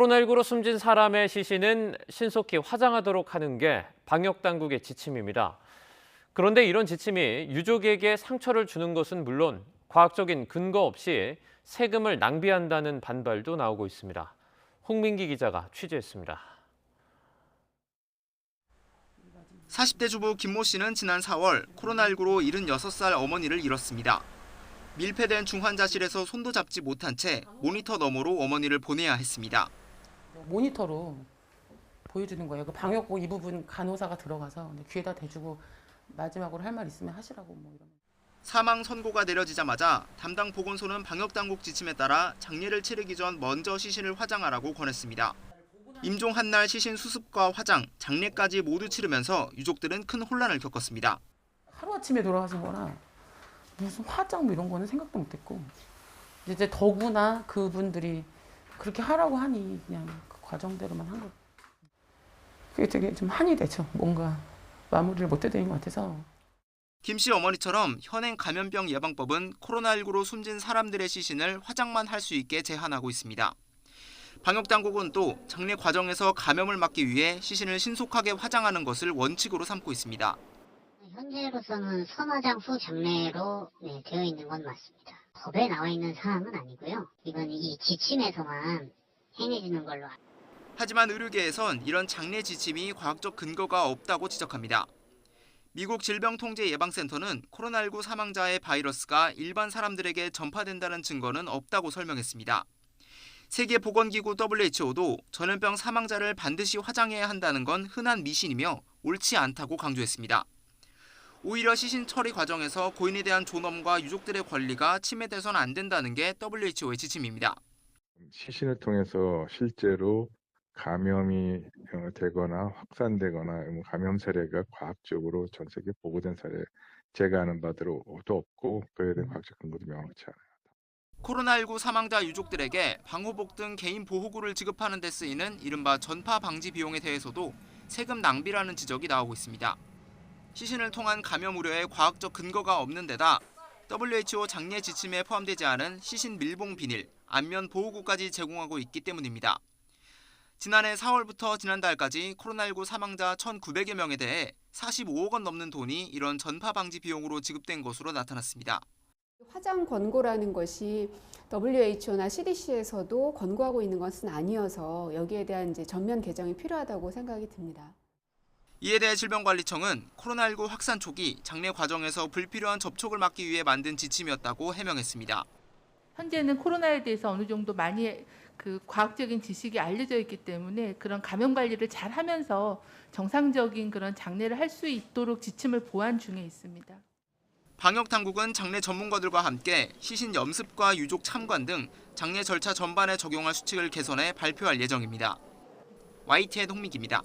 코로나19로 숨진 사람의 시신은 신속히 화장하도록 하는 게 방역당국의 지침입니다. 그런데 이런 지침이 유족에게 상처를 주는 것은 물론 과학적인 근거 없이 세금을 낭비한다는 반발도 나오고 있습니다. 홍민기 기자가 취재했습니다. 40대 주부 김모 씨는 지난 4월 코로나19로 76살 어머니를 잃었습니다. 밀폐된 중환자실에서 손도 잡지 못한 채 모니터 너머로 어머니를 보내야 했습니다. 모니터로 보여주는 거예요. 그 방역복 이 부분 간호사가 들어가서 귀에다 대주고 마지막으로 할 말 있으면 하시라고 뭐 이러면. 사망 선고가 내려지자마자 담당 보건소는 방역당국 지침에 따라 장례를 치르기 전 먼저 시신을 화장하라고 권했습니다. 임종 한날 시신 수습과 화장, 장례까지 모두 치르면서 유족들은 큰 혼란을 겪었습니다. 하루아침에 돌아가신 거라 무슨 화장 뭐 이런 거는 생각도 못했고 이제 더구나 그분들이 그렇게 하라고 하니 그냥 그 과정대로만 한 거. 그게 되게 좀 한이 되죠. 뭔가 마무리를 못 해드린 것 같아서. 김 씨 어머니처럼 현행 감염병 예방법은 코로나19로 숨진 사람들의 시신을 화장만 할 수 있게 제한하고 있습니다. 방역당국은 또 장례 과정에서 감염을 막기 위해 시신을 신속하게 화장하는 것을 원칙으로 삼고 있습니다. 현재로서는 선화장 후 장례로 되어 있는 건 맞습니다. 법에 나와 있는 사항은 아니고요. 이건 이 지침에서만 행해지는 걸로. 하지만 의료계에선 이런 장례 지침이 과학적 근거가 없다고 지적합니다. 미국 질병통제예방센터는 코로나19 사망자의 바이러스가 일반 사람들에게 전파된다는 증거는 없다고 설명했습니다. 세계보건기구 WHO도 전염병 사망자를 반드시 화장해야 한다는 건 흔한 미신이며 옳지 않다고 강조했습니다. 오히려 시신 처리 과정에서 고인에 대한 존엄과 유족들의 권리가 침해돼서는 안 된다는 게 WHO의 지침입니다. 시신을 통해서 실제로 감염이 되거나 확산되거나 감염 사례가 과학적으로 전 세계에 보고된 사례 제가 아는 바대로도 없고 그에 대한 과학적 근거도 명확치 않아요. 코로나19 사망자 유족들에게 방호복 등 개인 보호구를 지급하는 데 쓰이는 이른바 전파 방지 비용에 대해서도 세금 낭비라는 지적이 나오고 있습니다. 시신을 통한 감염 우려에 과학적 근거가 없는 데다 WHO 장례 지침에 포함되지 않은 시신 밀봉 비닐, 안면 보호구까지 제공하고 있기 때문입니다. 지난해 4월부터 지난달까지 코로나19 사망자 1,900여 명에 대해 45억 원 넘는 돈이 이런 전파 방지 비용으로 지급된 것으로 나타났습니다. 화장 권고라는 것이 WHO나 CDC에서도 권고하고 있는 것은 아니어서 여기에 대한 전면 개정이 필요하다고 생각이 듭니다. 이에 대해 질병관리청은 코로나19 확산 초기 장례 과정에서 불필요한 접촉을 막기 위해 만든 지침이었다고 해명했습니다. 현재는 코로나에 대해서 어느 정도 많이 과학적인 지식이 알려져 있기 때문에 그런 감염 관리를 잘 하면서 정상적인 그런 장례를 할 수 있도록 지침을 보완 중에 있습니다. 방역당국은 장례 전문가들과 함께 시신 염습과 유족 참관 등 장례 절차 전반에 적용할 수칙을 개선해 발표할 예정입니다. YTN 홍민기입니다.